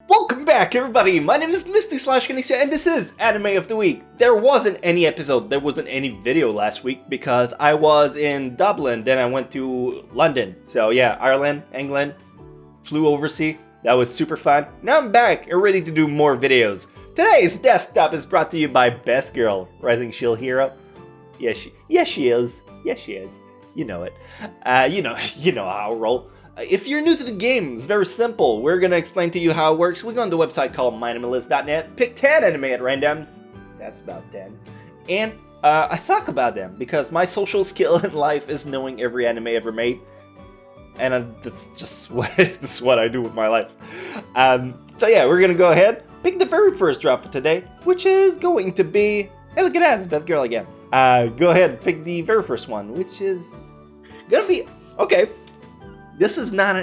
Welcome back, everybody! My name is Misty Chronexia, and this is Anime of the Week. There wasn't any episode, there wasn't any video last week because I was in Dublin, then I went to London. So yeah, Ireland, England, flew oversea. That was super fun. Now I'm back and ready to do more videos. Today's desktop is brought to you by Best Girl, Rising Shield Hero. Yes, she is. Yes, she is. You know it. You know how I roll. If you're new to the game, it's very simple. We're gonna explain to you how it works. We go on the website called myanimalist.net, pick 10 anime at randoms. That's about 10. And I talk about them because my social skill in life is knowing every anime ever made. And that's just what I do with my life. So yeah, we're gonna go ahead, pick the very first drop for today, which is going to be... Hey, look at that, it's Best Girl again. Go ahead and pick the very first one, which is gonna be... Okay. This is not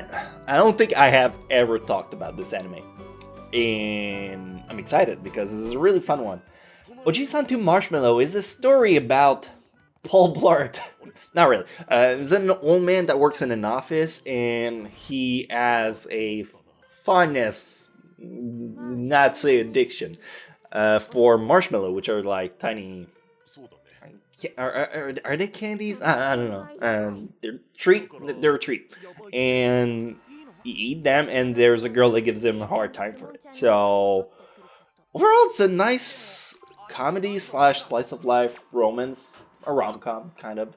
I don't think I have ever talked about this anime. And I'm excited because this is a really fun one. Oji-san to Marshmallow is a story about Paul Blart. Not really. It's an old man that works in an office and he has a fondness, not say addiction, for marshmallow, which are like tiny... Are they candies? I don't know. They're a treat. And you eat them, and there's a girl that gives them a hard time for it. So, overall, it's a nice comedy / slice of life romance, a rom-com, kind of.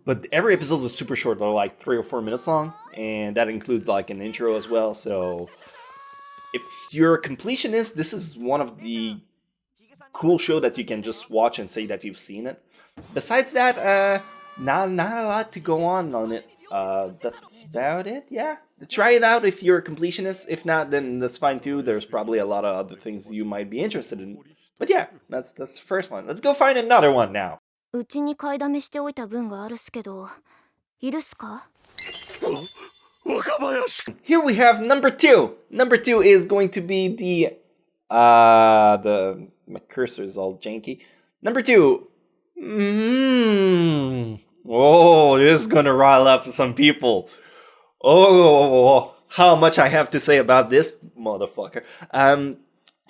But every episode is super short. They're like 3 or 4 minutes long, and that includes like an intro as well. So, if you're a completionist, this is one of the cool show that you can just watch and say that you've seen it. Besides that, not a lot to go on it. That's about it, yeah. Try it out if you're a completionist. If not, then that's fine too. There's probably a lot of other things you might be interested in. But yeah, that's the first one. Let's go find another one now. Here we have number 2. Number 2 is going to be my cursor is all janky. Number 2. Oh, this is gonna rile up some people. Oh, how much I have to say about this motherfucker.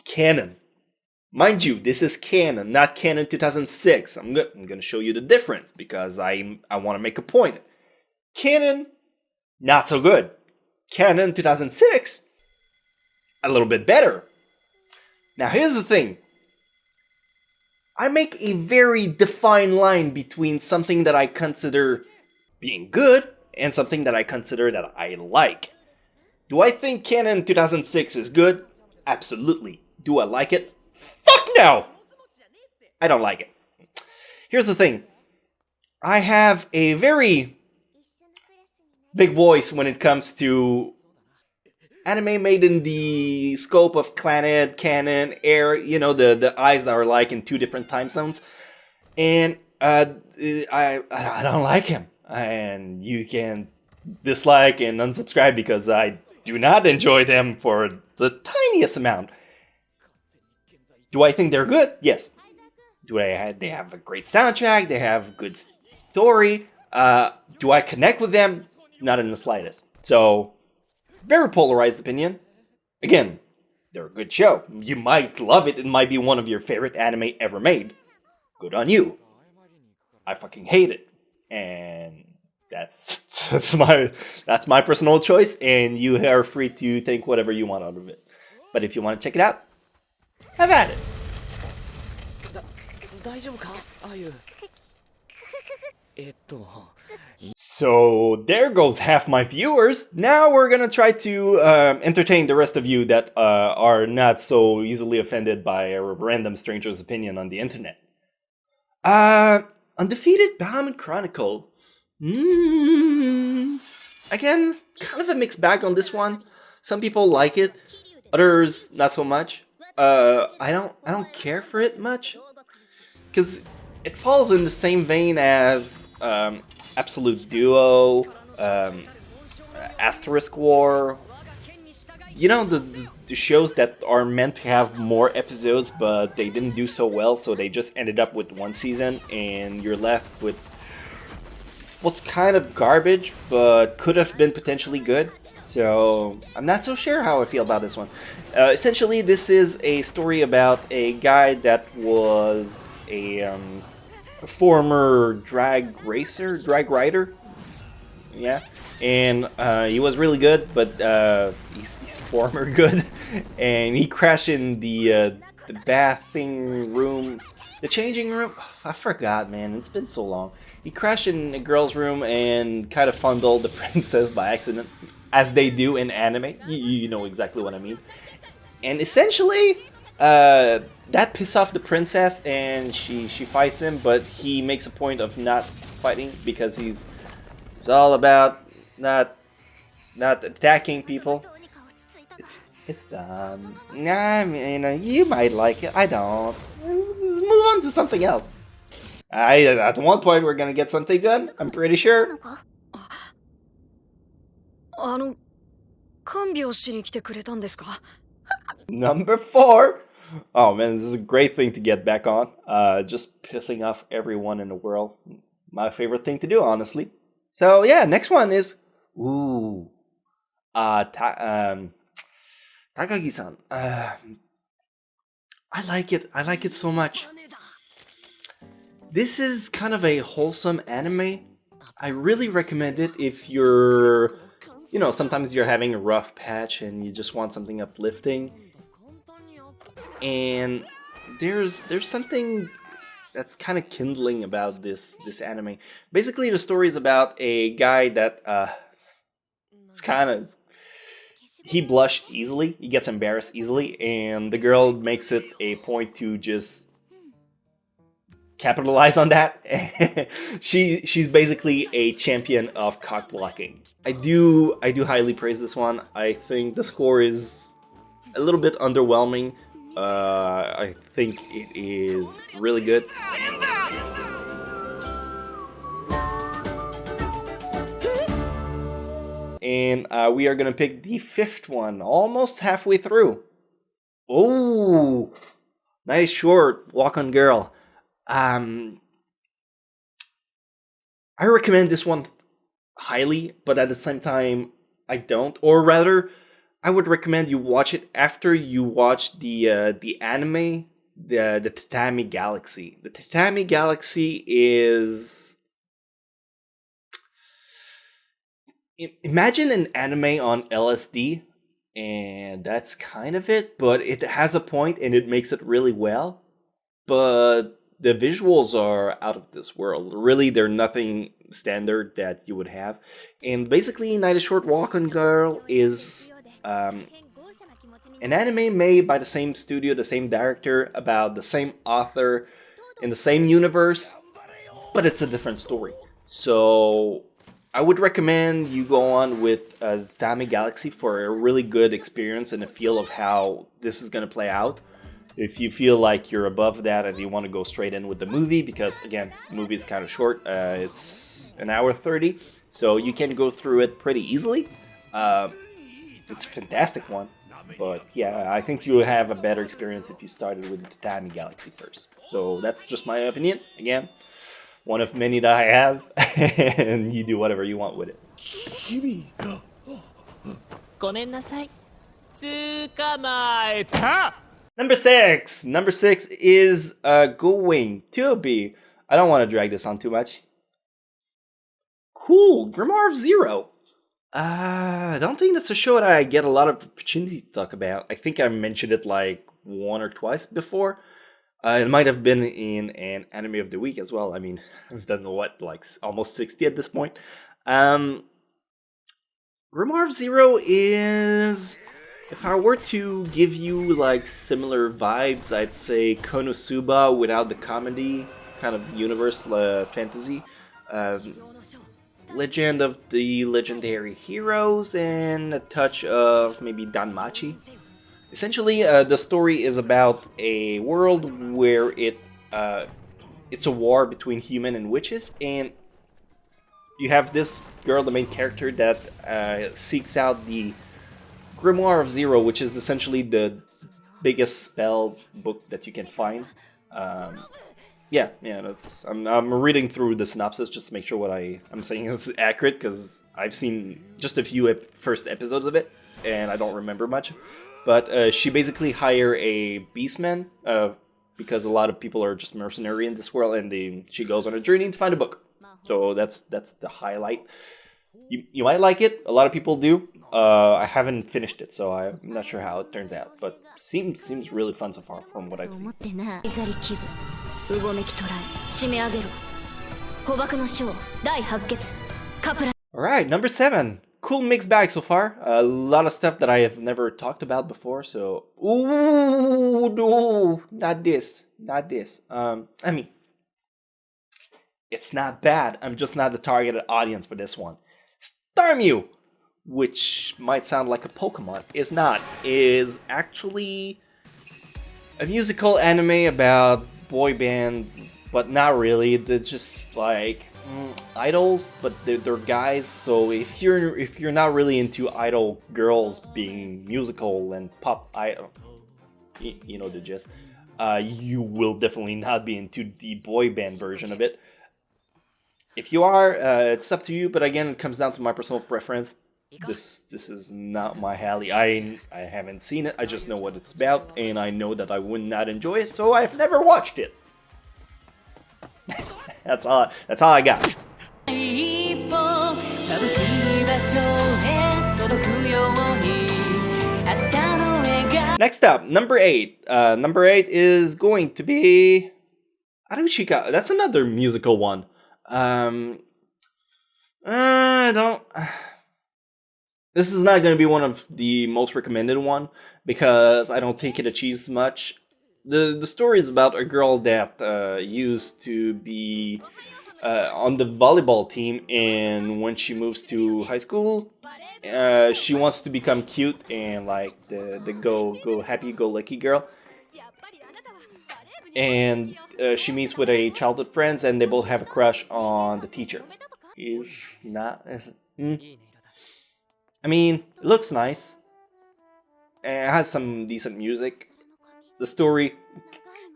Canon. Mind you, this is canon, not canon 2006. I'm gonna show you the difference because I want to make a point. Canon, not so good. Canon 2006, a little bit better. Now here's the thing. I make a very defined line between something that I consider being good and something that I consider that I like. Do I think Canon 2006 is good? Absolutely. Do I like it? Fuck no! I don't like it. Here's the thing. I have a very big voice when it comes to anime made in the scope of planet, canon, air, you know, the eyes that are like in 2 different time zones. And I don't like him. And you can dislike and unsubscribe because I do not enjoy them for the tiniest amount. Do I think they're good? Yes. They have a great soundtrack, they have good story. Do I connect with them? Not in the slightest. So, very polarized opinion. Again, they're a good show. You might love it. It might be one of your favorite anime ever made. Good on you. I fucking hate it. And that's my personal choice, and you are free to think whatever you want out of it. But if you want to check it out, have at it. So there goes half my viewers. Now we're gonna try to entertain the rest of you that are not so easily offended by a random stranger's opinion on the internet. Undefeated Brahmin Chronicle. Again, kind of a mixed bag on this one. Some people like it, others not so much. I don't care for it much, because it falls in the same vein as Absolute Duo, Asterisk War. You know, the shows that are meant to have more episodes, but they didn't do so well, so they just ended up with 1 season, and you're left with what's kind of garbage, but could have been potentially good. So I'm not so sure how I feel about this one. Essentially, this is a story about a guy that was a former drag rider. Yeah, and he was really good, but he's former good, and he crashed in the bathing room, the changing room. I forgot, man. It's been so long. He crashed in a girl's room and kind of fondled the princess by accident, as they do in anime. You know exactly what I mean. And essentially, that pisses off the princess, and she fights him, but he makes a point of not fighting because it's all about not attacking people. It's dumb. Nah, I mean, you might like it. I don't. Let's move on to something else. At one point we're gonna get something good. I'm pretty sure. Number 4. Oh man, this is a great thing to get back on. Just pissing off everyone in the world. My favorite thing to do, honestly. So yeah, next one is Takagi-san. I like it. I like it so much. This is kind of a wholesome anime. I really recommend it if you're, sometimes you're having a rough patch and you just want something uplifting. And there's something that's kind of kindling about this anime. Basically, the story is about a guy that he blushes easily, he gets embarrassed easily, and the girl makes it a point to just capitalize on that. She's basically a champion of cock blocking. I do highly praise this one. I think the score is a little bit underwhelming. I think it is really good. And we are gonna pick the 5th one, almost halfway through. Oh, nice short Walk on Girl. I recommend this one highly, but at the same time, I don't. Or rather, I would recommend you watch it after you watch the anime, the Tatami Galaxy. The Tatami Galaxy is... Imagine an anime on LSD, and that's kind of it, but it has a point and it makes it really well. But the visuals are out of this world. Really, they're nothing standard that you would have. And basically, Night is Short, Walk on Girl is an anime made by the same studio, the same director, about the same author, in the same universe, but it's a different story. So I would recommend you go on with Tatami Galaxy for a really good experience and a feel of how this is going to play out. If you feel like you're above that and you want to go straight in with the movie, because again, the movie is kind of short, it's an hour 30, so you can go through it pretty easily. It's a fantastic one, but yeah, I think you'll have a better experience if you started with the Tatami Galaxy first. So that's just my opinion. Again, one of many that I have, and you do whatever you want with it. Number 6. Number 6 is going to be... I don't want to drag this on too much. Cool, Grimoire of Zero. I don't think that's a show that I get a lot of opportunity to talk about. I think I mentioned it like 1 or twice before. It might have been in an anime of the week as well. I mean, I've done almost 60 at this point. Grimoire of Zero is... If I were to give you like similar vibes, I'd say Konosuba without the comedy kind of universe, fantasy. Legend of the Legendary Heroes and a touch of maybe Danmachi. Essentially, the story is about a world where it's a war between human and witches, and you have this girl, the main character, that seeks out the Grimoire of Zero, which is essentially the biggest spell book that you can find. yeah, that's. I'm reading through the synopsis just to make sure what I'm saying is accurate, because I've seen just a few first episodes of it, and I don't remember much. But she basically hire a beastman, because a lot of people are just mercenary in this world, and she goes on a journey to find a book. So that's the highlight. You might like it. A lot of people do. I haven't finished it, so I'm not sure how it turns out. But seems really fun so far from what I've seen. Alright, number 7. Cool mixed bag so far. A lot of stuff that I have never talked about before, so... Ooh, no, not this. I mean... It's not bad, I'm just not the targeted audience for this one. Starmie! Which might sound like a Pokemon, is not. Is actually a musical anime about boy bands, but not really. They're just like idols, but they're guys. So if you're not really into idol girls being musical and pop idol, you know the gist. You will definitely not be into the boy band version of it. If you are, it's up to you. But again, it comes down to my personal preference. This is not my alley. I haven't seen it. I just know what it's about, and I know that I would not enjoy it, so I've never watched it. That's all I got. Next up, number 8. Number 8 is going to be Chica. That's another musical one. I don't. This is not going to be one of the most recommended one, because I don't think it achieves much. The story is about a girl that used to be on the volleyball team, and when she moves to high school, she wants to become cute and like the go happy-go-lucky girl. And she meets with a childhood friends, and they both have a crush on the teacher. I mean, it looks nice. And it has some decent music. The story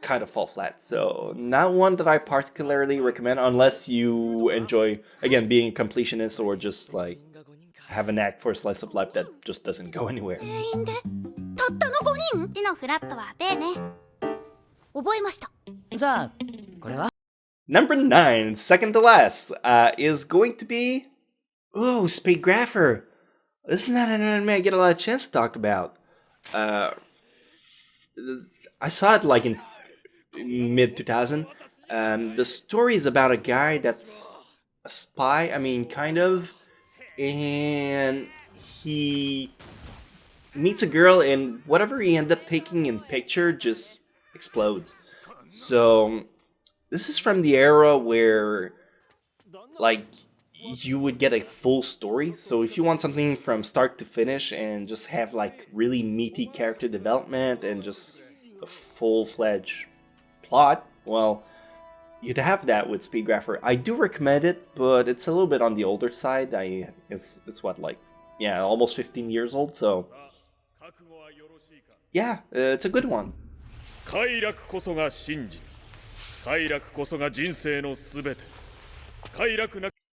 kind of fall flat, so not one that I particularly recommend unless you enjoy, again, being a completionist or just like have a knack for a slice of life that just doesn't go anywhere. Number 9, second to last, is going to be Spade Grapher. This is not an anime I get a lot of chance to talk about. I saw it like in mid 2000. The story is about a guy that's a spy. I mean, kind of, and he meets a girl, and whatever he ends up taking in picture just explodes. So this is from the era where like you would get a full story. So if you want something from start to finish and just have like really meaty character development and just a full-fledged plot, well, you'd have that with Speed Grapher. I do recommend it, but it's a little bit on the older side. It's what, like, yeah, almost 15 years old, so yeah, it's a good one.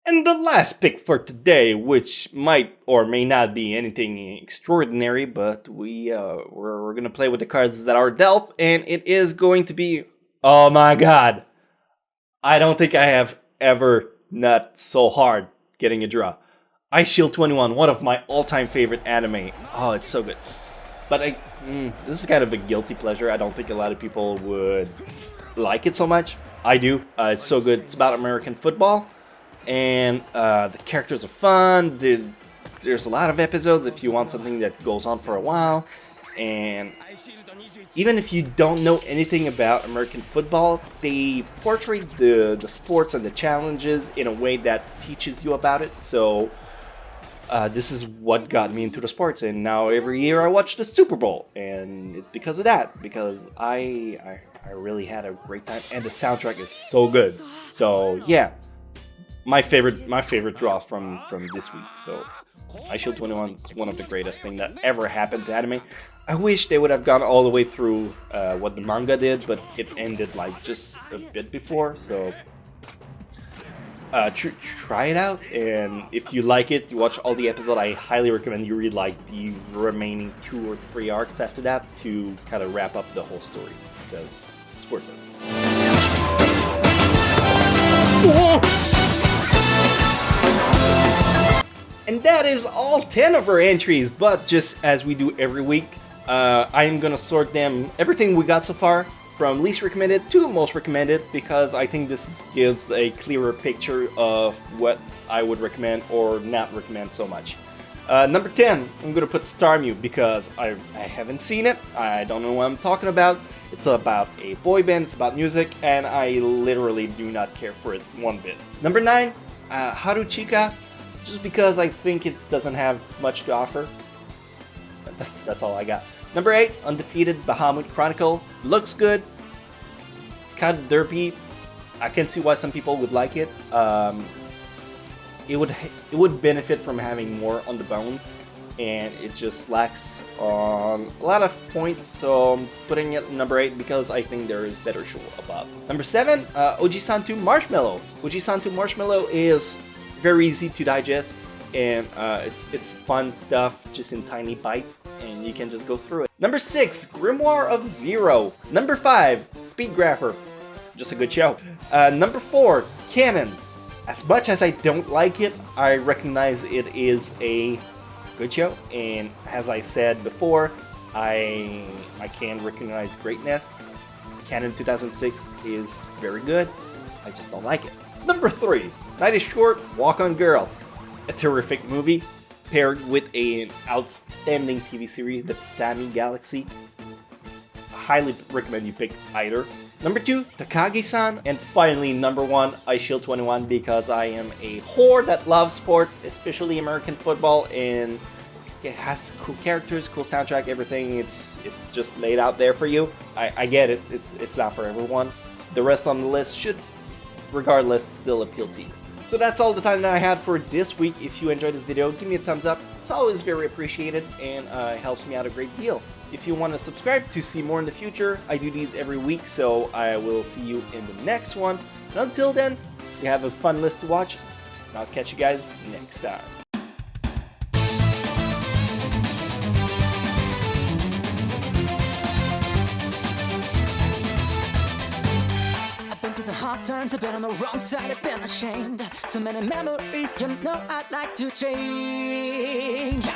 And the last pick for today, which might or may not be anything extraordinary, but we're gonna play with the cards that are dealt, and it is going to be, oh my god, I don't think I have ever nut so hard getting a draw. Ice Shield 21, one of my all-time favorite anime. Oh, it's so good. But this is kind of a guilty pleasure. I don't think a lot of people would like it so much. I do. It's so good. It's about American football, and the characters are fun. There's a lot of episodes if you want something that goes on for a while. And even if you don't know anything about American football, they portray the sports and the challenges in a way that teaches you about it. So this is what got me into the sports, and now every year I watch the Super Bowl, and it's because of that, because I really had a great time, and the soundtrack is so good. So yeah, my favorite draw from this week. So Ice Shield 21 is one of the greatest thing that ever happened to anime. I wish they would have gone all the way through what the manga did, but it ended like just a bit before, so try it out, and if you like it, you watch all the episodes. I highly recommend you read like the remaining 2 or 3 arcs after that to kind of wrap up the whole story, because it's worth it. And that is all 10 of our entries, but just as we do every week, I'm gonna sort them, everything we got so far, from least recommended to most recommended, because I think this gives a clearer picture of what I would recommend or not recommend so much. Number 10, I'm gonna put Starmute because I haven't seen it, I don't know what I'm talking about. It's about a boy band, it's about music, and I literally do not care for it one bit. Number 9, Haru Chica, just because I think it doesn't have much to offer. That's all I got. Number 8, Undefeated Bahamut Chronicle. Looks good. It's kind of derpy. I can see why some people would like it. It would benefit from having more on the bone, and it just lacks on a lot of points. So I'm putting it number 8 because I think there is better show above. Number 7, Oji-san 2 Marshmallow. Oji-san 2 Marshmallow is very easy to digest. And it's fun stuff, just in tiny bites, and you can just go through it. Number 6, Grimoire of Zero. Number 5, Speed Grapher. Just a good show. Number 4, Canon. As much as I don't like it, I recognize it is a good show, and as I said before, I can recognize greatness. Canon 2006 is very good, I just don't like it. Number 3, Night is Short, Walk on Girl. A terrific movie, paired with an outstanding TV series, The Tatami Galaxy. I highly recommend you pick either. Number 2, Takagi-san. And finally, number 1, I Shield 21, because I am a whore that loves sports, especially American football, and it has cool characters, cool soundtrack, everything. It's just laid out there for you. I get it, it's not for everyone. The rest on the list should, regardless, still appeal to you. So that's all the time that I had for this week. If you enjoyed this video, give me a thumbs up. It's always very appreciated and helps me out a great deal. If you want to subscribe to see more in the future, I do these every week, so I will see you in the next one. And until then, you have a fun list to watch, and I'll catch you guys next time. Through the hard times, I've been on the wrong side, I've been ashamed. So many memories, you know I'd like to change.